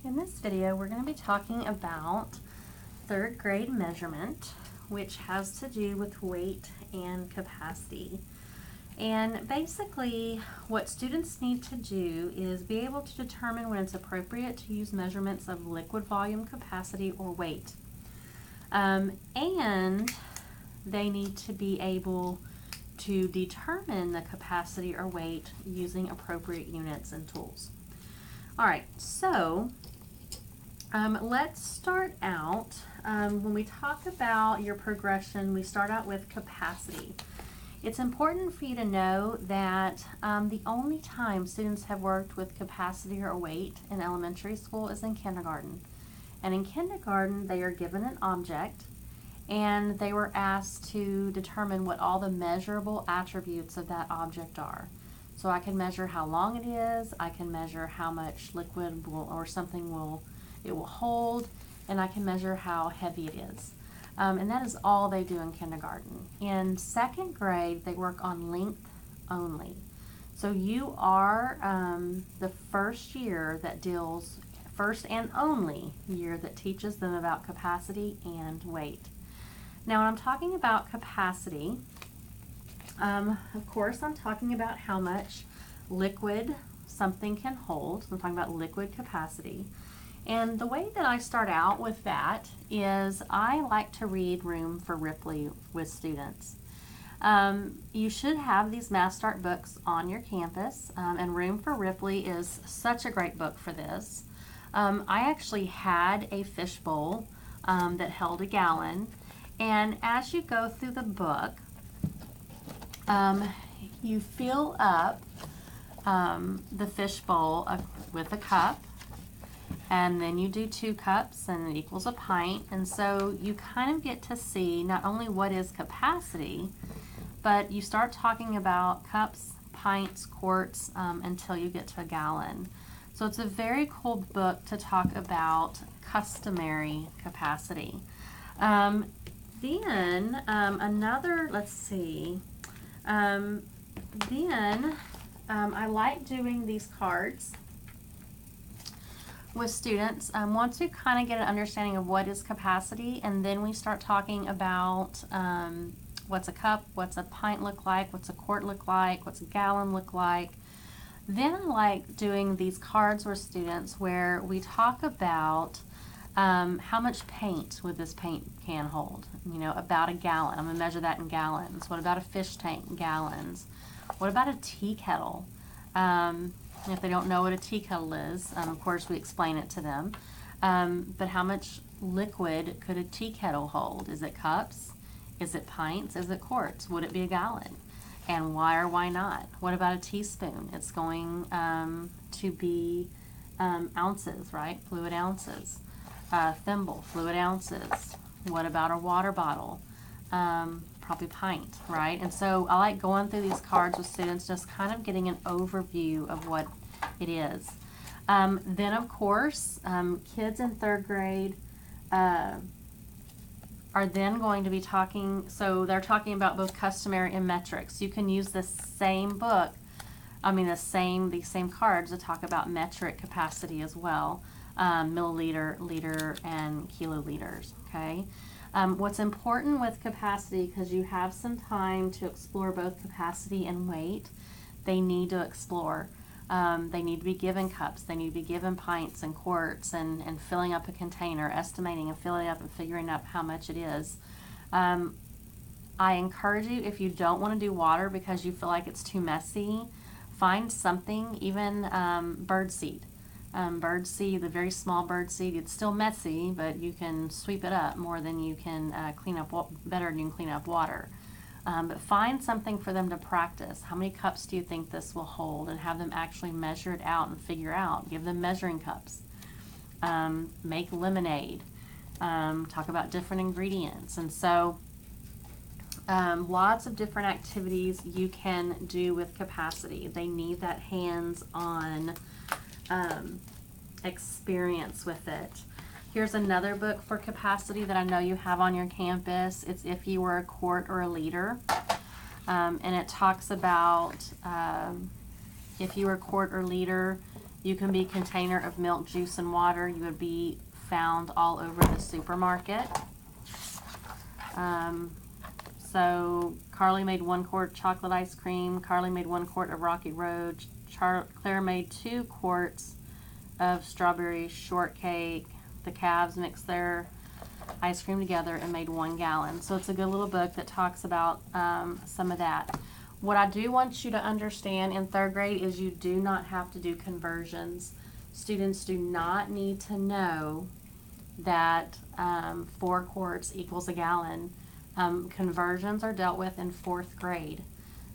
In this video, we're going to be talking about third grade measurement, which has to do with weight and capacity. And basically, what students need to do is be able to determine when it's appropriate to use measurements of liquid volume, capacity, or weight. And they need to be able to determine the capacity or weight using appropriate units and tools. All right, so let's start out. When we talk about your progression, we start out with capacity. It's important for you to know that the only time students have worked with capacity or weight in elementary school is in kindergarten. And in kindergarten, they are given an object and they were asked to determine what all the measurable attributes of that object are. So I can measure how long it is, I can measure how much liquid or something will hold, and I can measure how heavy it is. And that is all they do in kindergarten. In second grade, they work on length only. So you are the first and only year that teaches them about capacity and weight. Now, when I'm talking about capacity, of course, I'm talking about how much liquid something can hold. So I'm talking about liquid capacity. And the way that I start out with that is I like to read Room for Ripley with students. You should have these Math Start books on your campus, and Room for Ripley is such a great book for this. I actually had a fishbowl that held a gallon, and as you go through the book, you fill up the fishbowl with a cup, and then you do 2 cups and it equals a pint. And so you kind of get to see not only what is capacity, but you start talking about cups, pints, quarts, until you get to a gallon. So it's a very cool book to talk about customary capacity. I like doing these cards with students. Once we kind of get an understanding of what is capacity, and then we start talking about what's a cup, what's a pint look like, what's a quart look like, what's a gallon look like. Then I like doing these cards with students where we talk about how much paint would this paint can hold. You know, about a gallon. I'm going to measure that in gallons. What about a fish tank? Gallons. What about a tea kettle? If they don't know what a tea kettle is, of course we explain it to them. But how much liquid could a tea kettle hold? Is it cups? Is it pints? Is it quarts? Would it be a gallon? And why or why not? What about a teaspoon? It's going to be ounces, right? Fluid ounces. Thimble, fluid ounces. What about a water bottle? Probably pint, right? And so I like going through these cards with students, just kind of getting an overview of what it is. Then, of course, kids in third grade are then going to be talking, so they're talking about both customary and metrics. You can use the same book, these same cards to talk about metric capacity as well, milliliter, liter, and kiloliters, okay? What's important with capacity, because you have some time to explore both capacity and weight, they need to explore. They need to be given cups, they need to be given pints and quarts, and filling up a container, estimating and filling up and figuring out how much it is. I encourage you, if you don't want to do water because you feel like it's too messy, find something, even birdseed. Birdseed, the very small birdseed, it's still messy, but you can sweep it up more than you can better than you can clean up water. But find something for them to practice. How many cups do you think this will hold? And have them actually measure it out and figure out. Give them measuring cups. Make lemonade. Talk about different ingredients. And so lots of different activities you can do with capacity. They need that hands-on experience with it. Here's another book for capacity that I know you have on your campus. It's If You Were a Quart or a Liter. And it talks about if you were a quart or liter, You can be container of milk, juice, and water. You would be found all over the supermarket. So Carly made 1 quart chocolate ice cream. Carly made 1 quart of Rocky Road. Claire made 2 quarts of strawberry shortcake. The Cavs mixed their ice cream together and made 1 gallon. So it's a good little book that talks about some of that. What I do want you to understand in 3rd grade is you do not have to do conversions. Students do not need to know that 4 quarts equals a gallon. Conversions are dealt with in 4th grade.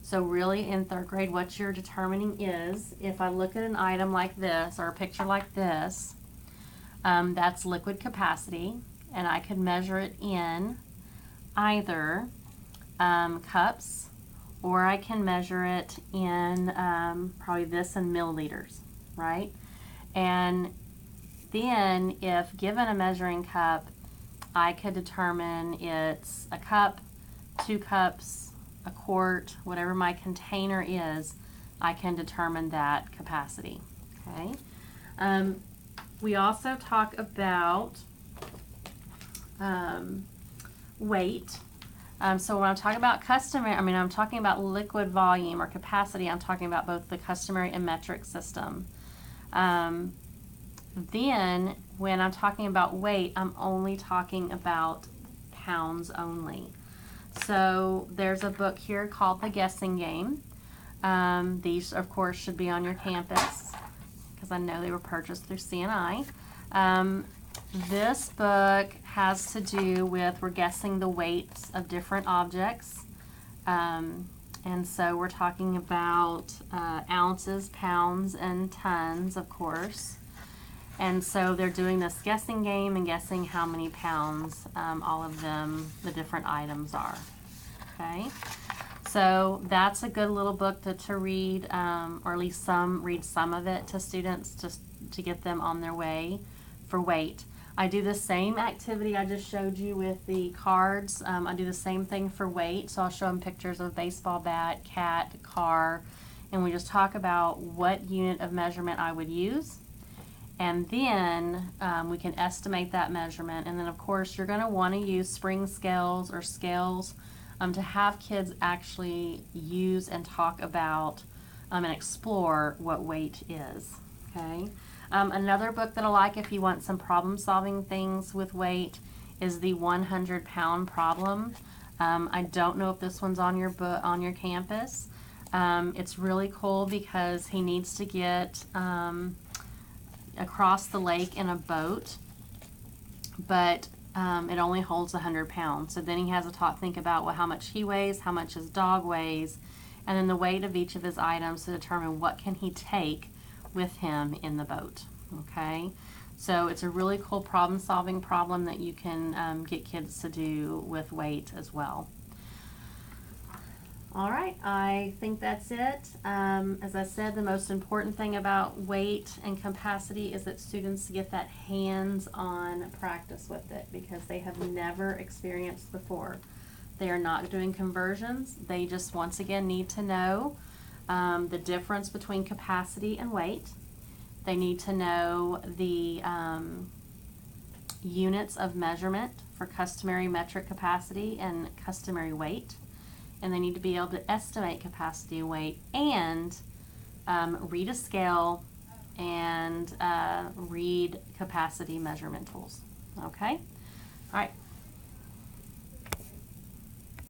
So really in 3rd grade, what you're determining is, if I look at an item like this or a picture like this, that's liquid capacity, and I could measure it in either cups, or I can measure it in probably this in milliliters, right? And then if given a measuring cup, I could determine it's a cup, 2 cups, a quart, whatever my container is, I can determine that capacity, okay? We also talk about weight. So when I'm talking about I'm talking about liquid volume or capacity, I'm talking about both the customary and metric system. Then when I'm talking about weight, I'm only talking about pounds only. So there's a book here called The Guessing Game. These, of course, should be on your campus because I know they were purchased through CNI. This book has to do with, we're guessing the weights of different objects. And so we're talking about ounces, pounds, and tons, of course. And so they're doing this guessing game and guessing how many pounds all of them, the different items are. Okay, so that's a good little book to read, or at least read some of it to students just to get them on their way for weight. I do the same activity I just showed you with the cards. I do the same thing for weight. So I'll show them pictures of a baseball bat, cat, car, and we just talk about what unit of measurement I would use. And then we can estimate that measurement. And then of course you're going to want to use spring scales or scales to have kids actually use and talk about and explore what weight is. Okay. Another book that I like if you want some problem solving things with weight is the 100-pound problem. I don't know if this one's on your campus. It's really cool because he needs to get across the lake in a boat, but it only holds 100 pounds. So then he has to think about, well, how much he weighs, how much his dog weighs, and then the weight of each of his items to determine what can he take with him in the boat. Okay, so it's a really cool problem-solving problem that you can get kids to do with weight as well. All right, I think that's it. As I said, the most important thing about weight and capacity is that students get that hands-on practice with it because they have never experienced before. They are not doing conversions. They just, once again, need to know the difference between capacity and weight. They need to know the units of measurement for customary metric capacity and customary weight. And they need to be able to estimate capacity and weight and read a scale and read capacity measurement tools. Okay? All right.